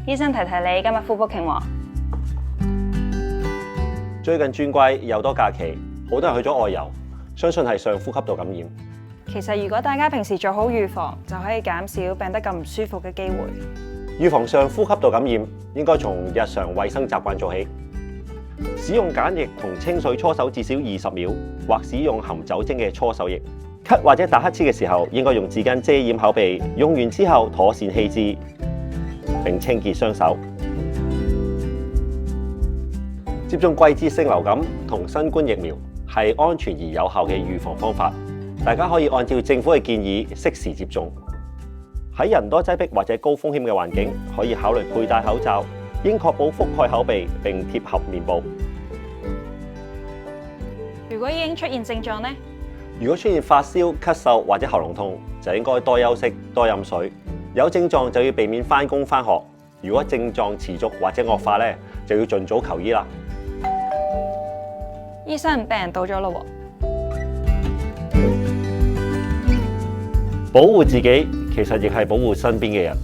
醫生提提你，今日 full booking喎。最近轉季又多假期，好多人去咗外遊，相信係上呼吸道感染。其實如果大家平時做好預防，就可以減少病得咁唔舒服嘅機會。預防上呼吸道感染，應該從日常衛生習慣做起。使用梘液同清水搓手至少20秒，或使用含酒精嘅搓手液。咳或者打乞嗤嘅時候，應該用紙巾遮掩口鼻，用完之後妥善棄置，並清潔雙手。接種季節性流感同新冠疫苗係安全而有效嘅預防方法，大家可以按照政府嘅建議適時接種。喺人多擠迫或者高風險嘅環境，可以考慮佩戴口罩，應確保覆蓋口鼻並貼合面部。如果已經出現症狀呢？如果出現發燒、咳嗽或者喉嚨痛，就應該多休息、多飲水。有症狀就要避免返工返學。如果症狀持續或者惡化咧，就要盡早求醫啦。醫生，病人到咗咯喎。保護自己，其實亦係保護身邊嘅人。